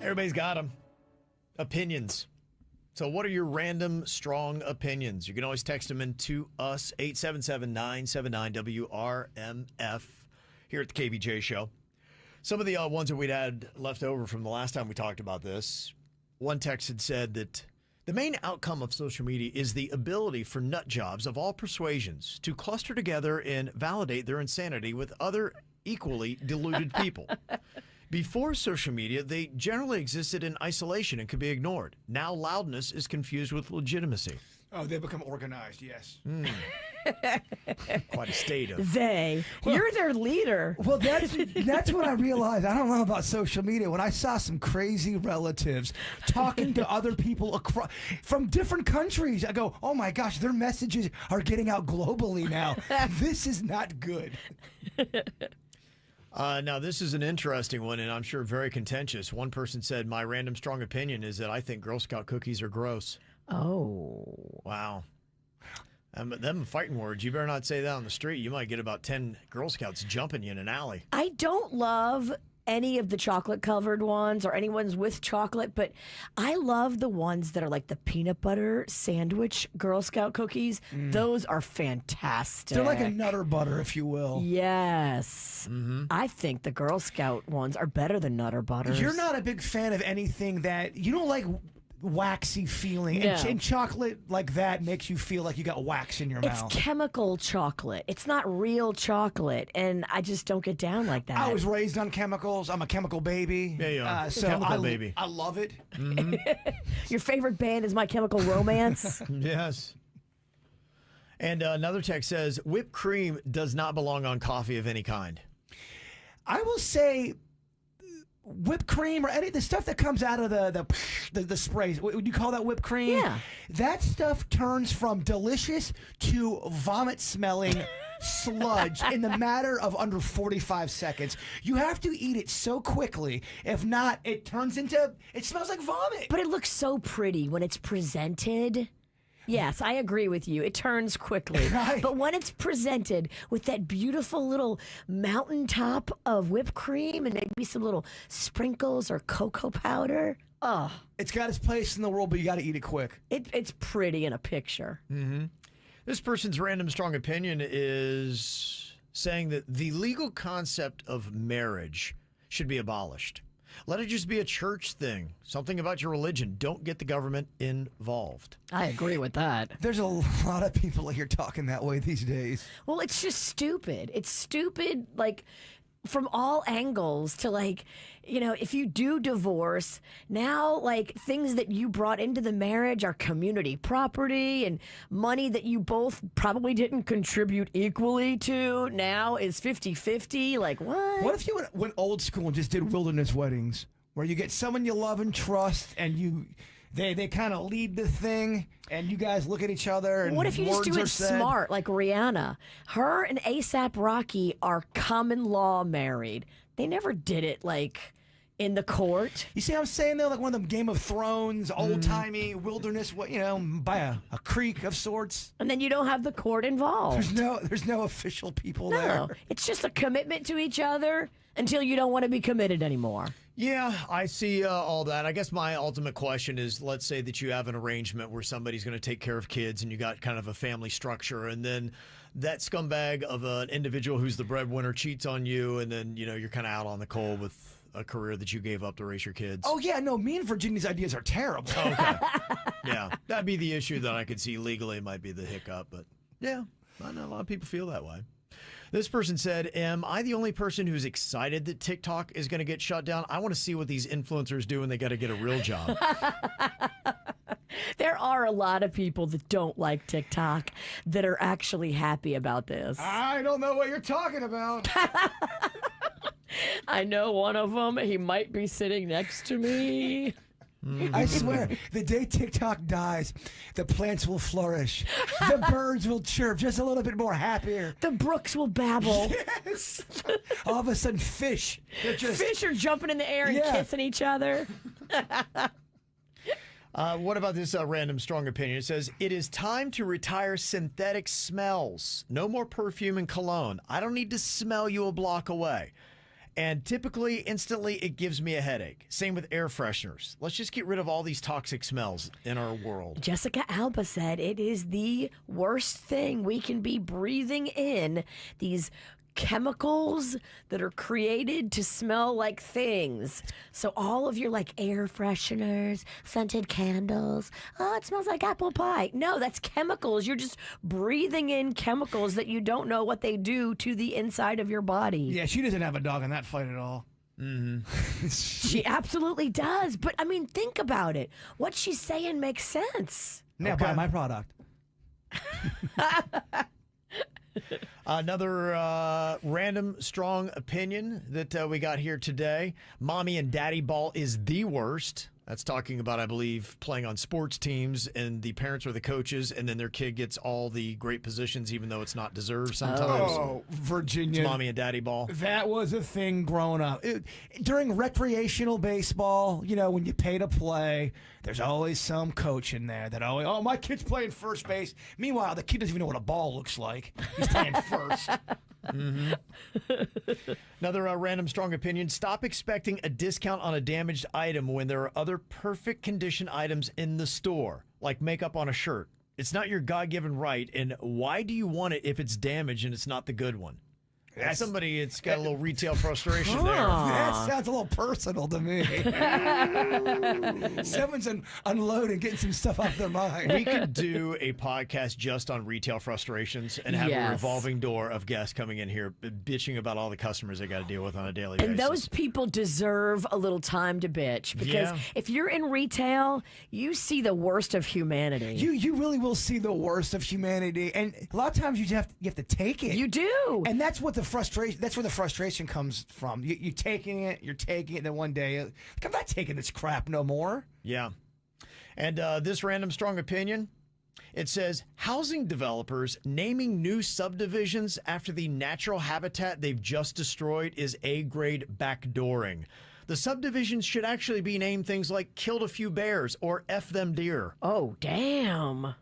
Everybody's got them. Opinions. So what are your random strong opinions? You can always text them in to us, 877-979-WRMF, here at the KVJ Show. Some of the ones that we'd had left over from the last time we talked about this, one text had said that the main outcome of social media is the ability for nut jobs of all persuasions to cluster together and validate their insanity with other equally deluded people. Before social media, they generally existed in isolation and could be ignored. Now loudness is confused with legitimacy. Oh, they become organized, yes. Quite a state of... You're their leader. Well, that's what I realized. I don't know about social media. When I saw some crazy relatives talking to other people from different countries, I go, oh my gosh, their messages are getting out globally now. This is not good. Now, this is an interesting one, and I'm sure very contentious. One person said, my random strong opinion is that I think Girl Scout cookies are gross. Oh. Wow. Them fighting words, you better not say that on the street. You might get about 10 Girl Scouts jumping you in an alley. I don't love any of the chocolate-covered ones or any ones with chocolate, but I love the ones that are like the peanut butter sandwich Girl Scout cookies. Those are fantastic. They're like a Nutter Butter, if you will. Yes. I think the Girl Scout ones are better than Nutter Butters. You're not a big fan of anything that you don't like. Waxy feeling and chocolate like that makes you feel like you got wax in your mouth. It's chemical chocolate. It's not real chocolate, and I just don't get down like that. I was raised on chemicals. I'm a chemical baby. Yeah, you are. So Chemical baby. I love it. Your favorite band is My Chemical Romance? Yes. And another text says, whipped cream does not belong on coffee of any kind. I will say whipped cream or any the stuff that comes out of the sprays. Would you call that whipped cream? Yeah. That stuff turns from delicious to vomit smelling sludge in the matter of under 45 seconds. You have to eat it so quickly. If not, it smells like vomit. But it looks so pretty when it's presented. Yes, I agree with you. It turns quickly. Right. But when it's presented with that beautiful little mountaintop of whipped cream and maybe some little sprinkles or cocoa powder, It's got its place in the world, but you got to eat it quick. it's pretty in a picture. This person's random strong opinion is saying that the legal concept of marriage should be abolished. Let it just be a church thing, something about your religion. Don't get the government involved. I agree with that. There's a lot of people here talking that way these days. Well, it's just stupid. It's stupid, like, from all angles to, like, if you do divorce, now, like, things that you brought into the marriage are community property and money that you both probably didn't contribute equally to now is 50-50. Like, what? What if you went old school and just did wilderness weddings where you get someone you love and trust and they kind of lead the thing and you guys look at each other and What if you just do it said. smart, like Rihanna? Her and A$AP Rocky are common law married. They never did it, like, in the court. You see what I'm saying, though? Like one of them Game of Thrones, old-timey wilderness, by a creek of sorts. And then you don't have the court involved. There's no official people No, there. it's just a commitment to each other until you don't want to be committed anymore. Yeah, I see all that. I guess my ultimate question is, let's say that you have an arrangement where somebody's going to take care of kids and you got kind of a family structure, and then that scumbag of an individual who's the breadwinner cheats on you, and then, you're kind of out on the cold with a career that you gave up to raise your kids. Oh, yeah, no, me and Virginia's ideas are terrible. Okay. Yeah, that'd be the issue that I could see legally might be the hiccup, but yeah, I know a lot of people feel that way. This person said, am I the only person who's excited that TikTok is going to get shut down? I want to see what these influencers do when they got to get a real job. There are a lot of people that don't like TikTok that are actually happy about this. I don't know what you're talking about. I know one of them. He might be sitting next to me. I swear, the day TikTok dies, the plants will flourish. The birds will chirp just a little bit more happier. The brooks will babble. Yes. All of a sudden, fish. Fish are jumping in the air and kissing each other. What about this random strong opinion? It says, it is time to retire synthetic smells. No more perfume and cologne. I don't need to smell you a block away. And typically, instantly, it gives me a headache. Same with air fresheners. Let's just get rid of all these toxic smells in our world. Jessica Alba said it is the worst thing we can be breathing in, these chemicals that are created to smell like things. So all of your like air fresheners, scented candles, oh, it smells like apple pie. No, that's chemicals. You're just breathing in chemicals that you don't know what they do to the inside of your body. Yeah, she doesn't have a dog in that fight at all. She absolutely does. But I mean, think about it. What she's saying makes sense. Now Okay. buy my product. Another random strong opinion that we got here today. Mommy and daddy ball is the worst. That's talking about, I believe, playing on sports teams and the parents are the coaches and then their kid gets all the great positions even though it's not deserved sometimes. Oh, Virginia. It's mommy and daddy ball. That was a thing growing up. During recreational baseball, you know, when you pay to play, there's always some coach in there that always, oh, my kid's playing first base. Meanwhile, the kid doesn't even know what a ball looks like. He's playing first. Another random strong opinion. Stop expecting a discount on a damaged item when there are other perfect condition items in the store, like makeup on a shirt. It's not your God-given right, and why do you want it if it's damaged and it's not the good one? That's somebody, it's got a little retail frustration there. That sounds a little personal to me. Someone's unloading, getting some stuff off their mind. We could do a podcast just on retail frustrations and have a Yes. revolving door of guests coming in here bitching about all the customers they got to deal with on a daily And basis. those people deserve a little time to bitch because Yeah. if you're in retail, you see the worst of humanity. You really will see the worst of humanity, and a lot of times you have to take it. You do. And that's what the frustration. That's where the frustration comes from. You're taking it, and then one day, like, I'm not taking this crap no more. Yeah. And this random strong opinion, it says housing developers naming new subdivisions after the natural habitat they've just destroyed is A-grade backdooring. The subdivisions should actually be named things like Killed a Few Bears or F Them Deer. Oh, damn.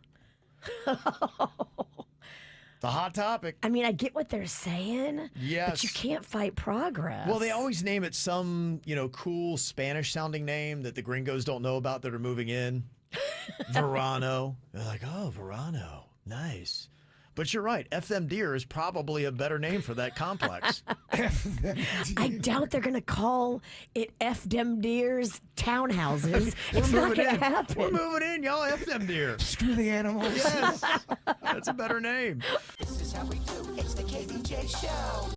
The hot topic. I mean, I get what they're saying. Yes. But you can't fight progress. Well, they always name it some, cool Spanish-sounding name that the gringos don't know about that are moving in. Verano. They're like, oh, Verano. Nice. But you're right. F Them Deer is probably a better name for that complex. I doubt they're going to call it F Dem Deers townhouses. It's not going to happen. We're moving in, y'all. F Them Deer. Screw the animals. Yes. That's a better name. This is how we do. It's the KVJ Show.